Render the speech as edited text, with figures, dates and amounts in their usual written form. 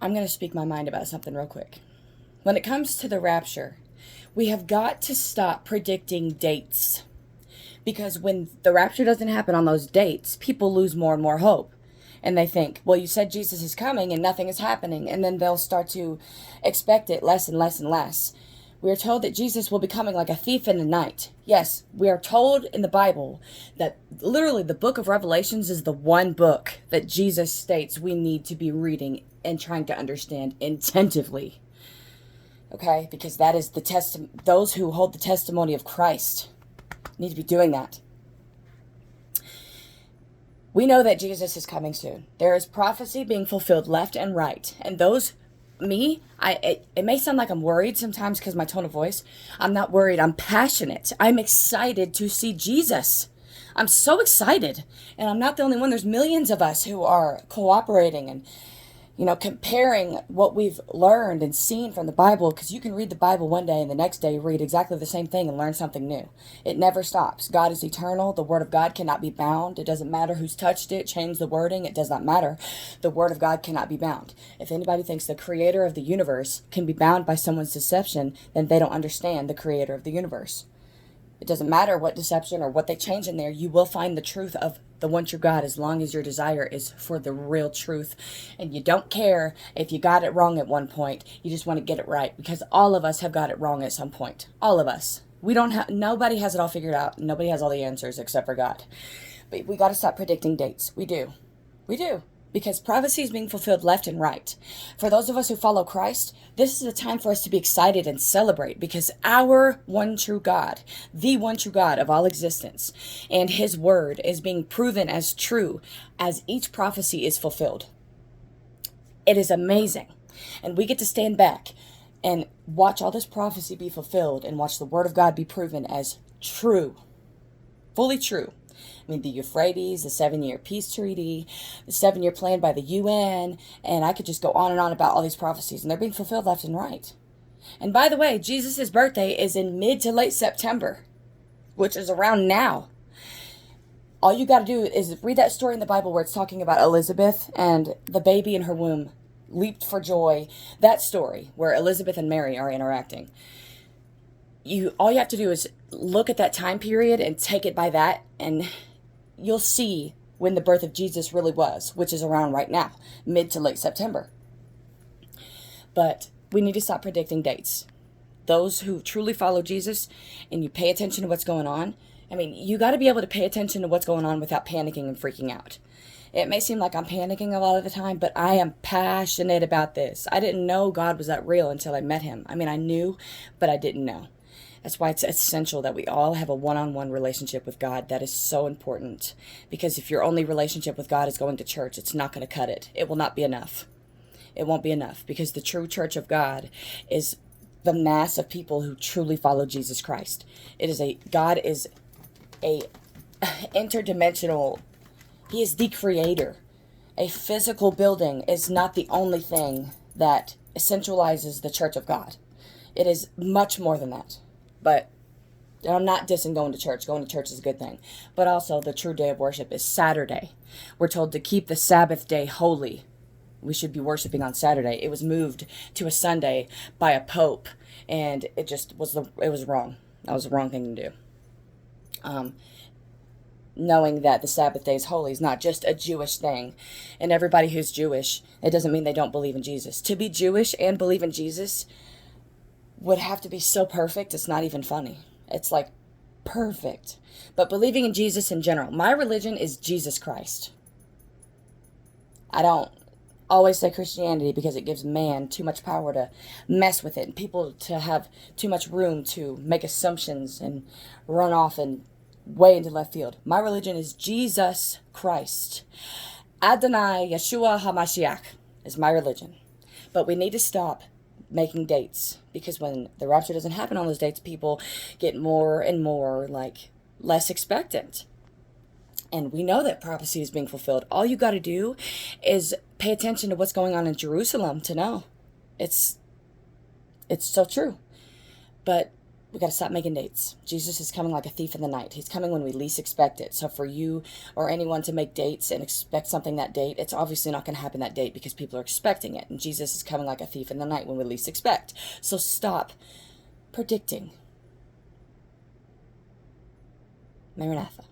I'm going to speak my mind about something real quick. When it comes to the rapture, we have got to stop predicting dates. Because when the rapture doesn't happen on those dates, people lose more and more hope. And they think, well, you said Jesus is coming and nothing is happening. And then they'll start to expect it less and less and less. We are told that Jesus will be coming like a thief in the night. Yes, we are told in the Bible that literally the book of Revelations is the one book that Jesus states we need to be reading and trying to understand attentively. Okay? Because that is the those who hold the testimony of Christ need to be doing that. We know that Jesus is coming soon. There is prophecy being fulfilled left and right. And those, it may sound like I'm worried sometimes because my tone of voice. I'm not worried. I'm passionate. I'm excited to see Jesus. I'm so excited. And I'm not the only one. There's millions of us who are cooperating and comparing what we've learned and seen from the Bible, because you can read the Bible one day and the next day read exactly the same thing and learn something new. It never stops. God is eternal. The Word of God cannot be bound. It doesn't matter who's touched it, changed the wording. It does not matter. The Word of God cannot be bound. If anybody thinks the creator of the universe can be bound by someone's deception, then they don't understand the creator of the universe. It doesn't matter what deception or what they change in there. You will find the truth of the one true God as long as your desire is for the real truth. And you don't care if you got it wrong at one point. You just want to get it right, because all of us have got it wrong at some point. All of us. Nobody has it all figured out. Nobody has all the answers except for God. But we got to stop predicting dates. We do. We do. Because prophecy is being fulfilled left and right. For those of us who follow Christ, this is a time for us to be excited and celebrate, because our one true God, the one true God of all existence, and his word is being proven as true as each prophecy is fulfilled. It is amazing. And we get to stand back and watch all this prophecy be fulfilled and watch the word of God be proven as true, fully true. I mean, the Euphrates, the 7-year peace treaty, the 7-year plan by the UN, and I could just go on and on about all these prophecies, and they're being fulfilled left and right. And by the way, Jesus' birthday is in mid to late September, which is around now. All you got to do is read that story in the Bible where it's talking about Elizabeth and the baby in her womb leaped for joy. That story where Elizabeth and Mary are interacting. All you have to do is look at that time period and take it by that, and you'll see when the birth of Jesus really was, which is around right now, mid to late September. But we need to stop predicting dates. Those who truly follow Jesus and you pay attention to what's going on, I mean, you got to be able to pay attention to what's going on without panicking and freaking out. It may seem like I'm panicking a lot of the time, but I am passionate about this. I didn't know God was that real until I met him. I mean, I knew, but I didn't know. That's why it's essential that we all have a one-on-one relationship with God. That is so important. Because if your only relationship with God is going to church, it's not going to cut it. It will not be enough. It won't be enough. Because the true church of God is the mass of people who truly follow Jesus Christ. God is a interdimensional. He is the creator. A physical building is not the only thing that essentializes the church of God. It is much more than that. But I'm not dissing going to church. Going to church is a good thing. But also, the true day of worship is Saturday. We're told to keep the Sabbath day holy. We should be worshiping on Saturday. It was moved to a Sunday by a pope, and it was wrong. That was the wrong thing to do. Knowing that the Sabbath day is holy is not just a Jewish thing. And everybody who's Jewish, it doesn't mean they don't believe in Jesus. To be Jewish and believe in Jesus would have to be so perfect, it's not even funny. It's like perfect. But believing in Jesus in general, my religion is Jesus Christ. I don't always say Christianity because it gives man too much power to mess with it, and people to have too much room to make assumptions and run off and way into left field. My religion is Jesus Christ. Adonai Yeshua HaMashiach is my religion. But we need to stop making dates, because when the rapture doesn't happen on those dates, people get more and more less expectant. And we know that prophecy is being fulfilled. All you got to do is pay attention to what's going on in Jerusalem to know. It's so true. But We got to stop making dates. Jesus is coming like a thief in the night. He's coming when we least expect it. So for you or anyone to make dates and expect something that date, it's obviously not going to happen that date because people are expecting it. And Jesus is coming like a thief in the night when we least expect. So stop predicting. Maranatha.